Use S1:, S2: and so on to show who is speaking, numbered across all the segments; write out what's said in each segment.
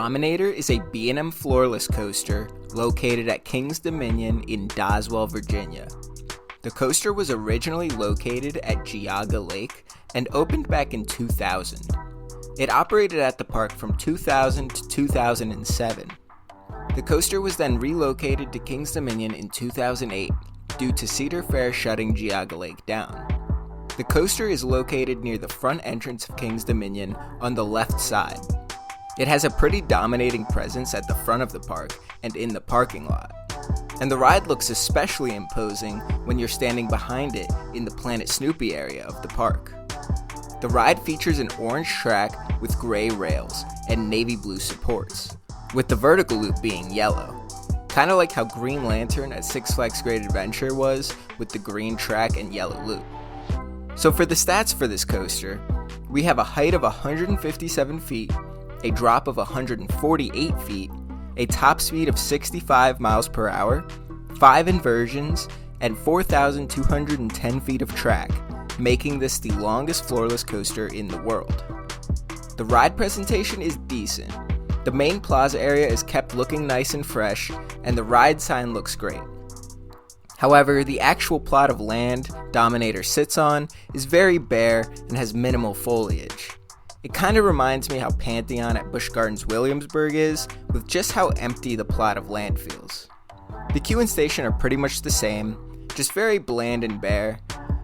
S1: Dominator is a B&M Floorless coaster located at Kings Dominion in Doswell, Virginia. The coaster was originally located at Geauga Lake and opened back in 2000. It operated at the park from 2000 to 2007. The coaster was then relocated to Kings Dominion in 2008 due to Cedar Fair shutting Geauga Lake down. The coaster is located near the front entrance of Kings Dominion on the left side. It has a pretty dominating presence at the front of the park and in the parking lot. And the ride looks especially imposing when you're standing behind it in the Planet Snoopy area of the park. The ride features an orange track with gray rails and navy blue supports, with the vertical loop being yellow. Kind of like how Green Lantern at Six Flags Great Adventure was with the green track and yellow loop. So for the stats for this coaster, we have a height of 157 feet, a drop of 148 feet, a top speed of 65 miles per hour, 5 inversions, and 4,210 feet of track, making this the longest floorless coaster in the world. The ride presentation is decent. The main plaza area is kept looking nice and fresh, and the ride sign looks great. However, the actual plot of land Dominator sits on is very bare and has minimal foliage. It kind of reminds me how Pantheon at Busch Gardens Williamsburg is, with just how empty the plot of land feels. The queue and station are pretty much the same, just very bland and bare.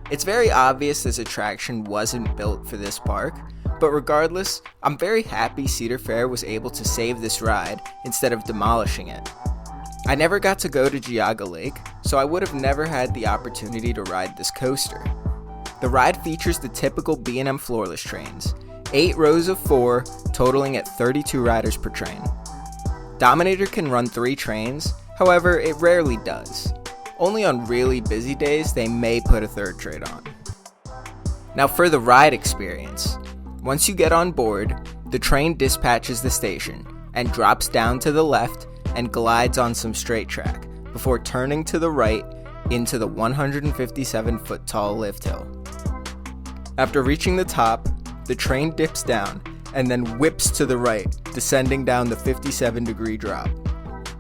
S1: It's very obvious this attraction wasn't built for this park, but regardless, I'm very happy Cedar Fair was able to save this ride instead of demolishing it. I never got to go to Geauga Lake, so I would have never had the opportunity to ride this coaster. The ride features the typical B&M Floorless trains, 8 rows of 4, totaling at 32 riders per train. Dominator can run 3 trains, however, it rarely does. Only on really busy days, they may put a 3rd train on. Now for the ride experience. Once you get on board, the train dispatches the station and drops down to the left and glides on some straight track before turning to the right into the 157-foot tall lift hill. After reaching the top, the train dips down and then whips to the right, descending down the 57-degree drop.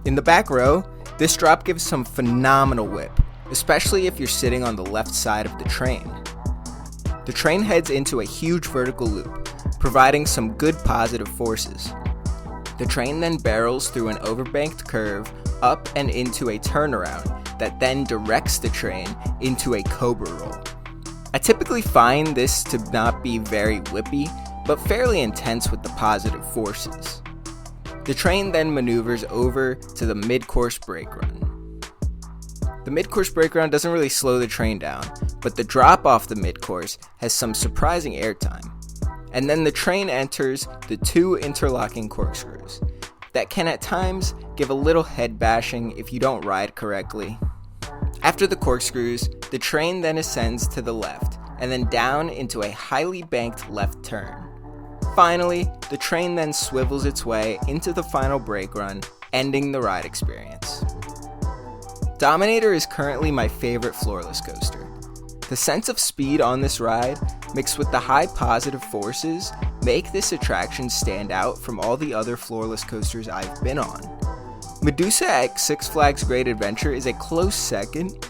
S1: In the back row, this drop gives some phenomenal whip, especially if you're sitting on the left side of the train. The train heads into a huge vertical loop, providing some good positive forces. The train then barrels through an overbanked curve up and into a turnaround that then directs the train into a cobra roll. I typically find this to not be very whippy, but fairly intense with the positive forces. The train then maneuvers over to the mid-course brake run. The mid-course brake run doesn't really slow the train down, but the drop off the mid-course has some surprising airtime. And then the train enters the 2 interlocking corkscrews that can at times give a little head bashing if you don't ride correctly. After the corkscrews, the train then ascends to the left and then down into a highly banked left turn. Finally, the train then swivels its way into the final brake run, ending the ride experience. Dominator is currently my favorite floorless coaster. The sense of speed on this ride, mixed with the high positive forces, make this attraction stand out from all the other floorless coasters I've been on. Medusa at Six Flags Great Adventure is a close second.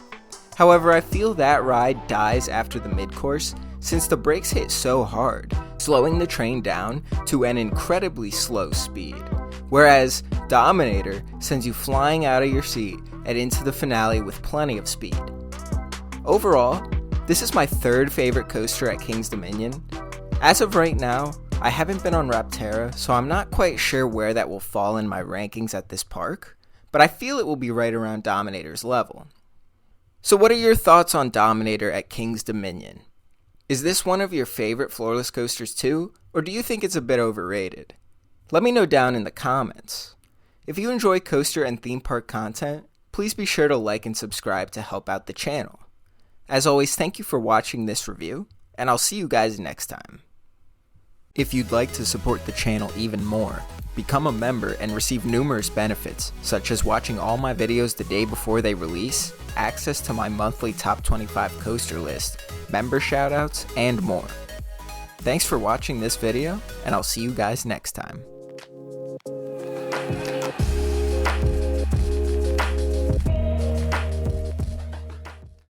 S1: However, I feel that ride dies after the mid-course since the brakes hit so hard, slowing the train down to an incredibly slow speed. Whereas Dominator sends you flying out of your seat and into the finale with plenty of speed. Overall, this is my 3rd favorite coaster at Kings Dominion. As of right now, I haven't been on Rapterra, so I'm not quite sure where that will fall in my rankings at this park, but I feel it will be right around Dominator's level. So what are your thoughts on Dominator at Kings Dominion? Is this one of your favorite floorless coasters too, or do you think it's a bit overrated? Let me know down in the comments. If you enjoy coaster and theme park content, please be sure to like and subscribe to help out the channel. As always, thank you for watching this review, and I'll see you guys next time. If you'd like to support the channel even more, become a member and receive numerous benefits, such as watching all my videos the day before they release, access to my monthly top 25 coaster list, member shoutouts, and more. Thanks for watching this video, and I'll see you guys next time.